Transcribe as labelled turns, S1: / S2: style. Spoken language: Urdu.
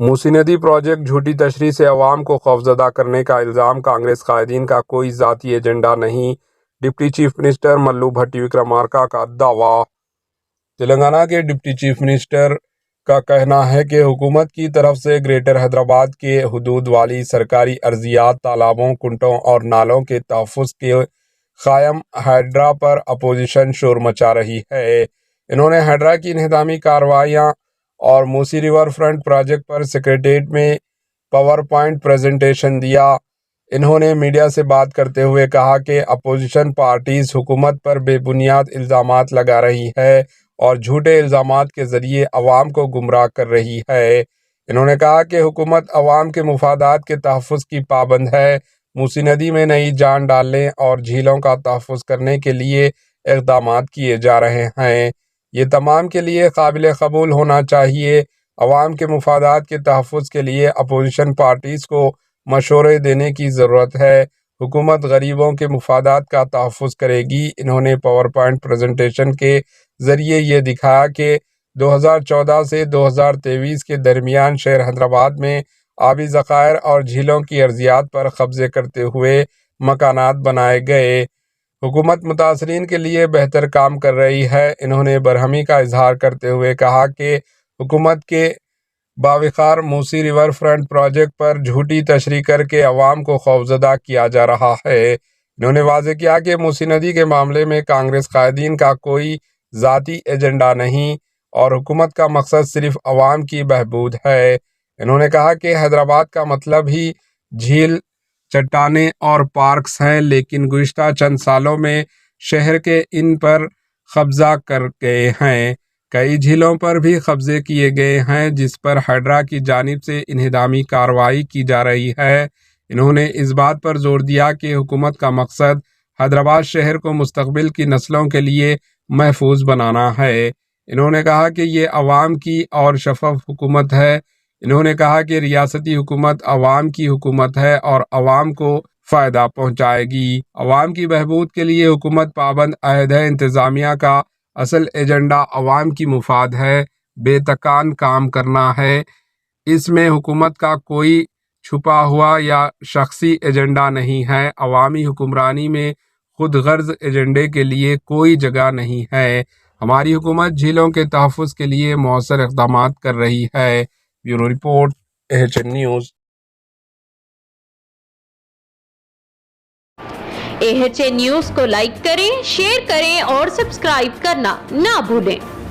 S1: موسی ندی پروجیکٹ جھوٹی تشریح سے عوام کو خوفزدہ کرنے کا الزام، کانگریس قائدین کا کوئی ذاتی ایجنڈا نہیں، ڈپٹی چیف منسٹر ملو بھٹی وکرمارکا کا دعویٰ۔ تلنگانہ کے ڈپٹی چیف منسٹر کا کہنا ہے کہ حکومت کی طرف سے گریٹر حیدرآباد کے حدود والی سرکاری ارضیات، تالابوں، کنڈوں اور نالوں کے تحفظ کے قائم ہائیڈرا پر اپوزیشن شور مچا رہی ہے۔ انہوں نے ہائیڈرا کی انہدامی کارروائیاں اور موسی ریور فرنٹ پروجیکٹ پر سکریٹریٹ میں پاور پوائنٹ پریزنٹیشن دیا۔ انہوں نے میڈیا سے بات کرتے ہوئے کہا کہ اپوزیشن پارٹیز حکومت پر بے بنیاد الزامات لگا رہی ہے اور جھوٹے الزامات کے ذریعے عوام کو گمراہ کر رہی ہے۔ انہوں نے کہا کہ حکومت عوام کے مفادات کے تحفظ کی پابند ہے، موسی ندی میں نئی جان ڈالنے اور جھیلوں کا تحفظ کرنے کے لیے اقدامات کیے جا رہے ہیں۔ یہ تمام کے لیے قابل قبول ہونا چاہیے۔ عوام کے مفادات کے تحفظ کے لیے اپوزیشن پارٹیز کو مشورے دینے کی ضرورت ہے۔ حکومت غریبوں کے مفادات کا تحفظ کرے گی۔ انہوں نے پاور پوائنٹ پریزنٹیشن کے ذریعے یہ دکھایا کہ 2014 سے 2023 کے درمیان شہر حیدرآباد میں آبی ذخائر اور جھیلوں کی ارضیات پر قبضے کرتے ہوئے مکانات بنائے گئے۔ حکومت متاثرین کے لیے بہتر کام کر رہی ہے۔ انہوں نے برہمی کا اظہار کرتے ہوئے کہا کہ حکومت کے باوقار موسی ریور فرنٹ پروجیکٹ پر جھوٹی تشریح کر کے عوام کو خوفزدہ کیا جا رہا ہے۔ انہوں نے واضح کیا کہ موسی ندی کے معاملے میں کانگریس قائدین کا کوئی ذاتی ایجنڈا نہیں اور حکومت کا مقصد صرف عوام کی بہبود ہے۔ انہوں نے کہا کہ حیدرآباد کا مطلب ہی جھیل، چٹانیں اور پارکس ہیں، لیکن گزشتہ چند سالوں میں شہر کے ان پر قبضہ کر گئے ہیں۔ کئی جھیلوں پر بھی قبضے کیے گئے ہیں جس پر ہائیڈرا کی جانب سے انہدامی کارروائی کی جا رہی ہے۔ انہوں نے اس بات پر زور دیا کہ حکومت کا مقصد حیدرآباد شہر کو مستقبل کی نسلوں کے لیے محفوظ بنانا ہے۔ انہوں نے کہا کہ یہ عوام کی اور شفاف حکومت ہے۔ انہوں نے کہا کہ ریاستی حکومت عوام کی حکومت ہے اور عوام کو فائدہ پہنچائے گی۔ عوام کی بہبود کے لیے حکومت پابند عہد ہے۔ انتظامیہ کا اصل ایجنڈا عوام کی مفاد ہے، بے تکان کام کرنا ہے۔ اس میں حکومت کا کوئی چھپا ہوا یا شخصی ایجنڈا نہیں ہے۔ عوامی حکمرانی میں خود غرض ایجنڈے کے لیے کوئی جگہ نہیں ہے۔ ہماری حکومت جھیلوں کے تحفظ کے لیے مؤثر اقدامات کر رہی ہے۔ Bureau report, AHN news.
S2: AHN news کو لائک کریں، شیئر کریں اور سبسکرائب کرنا نہ بھولیں۔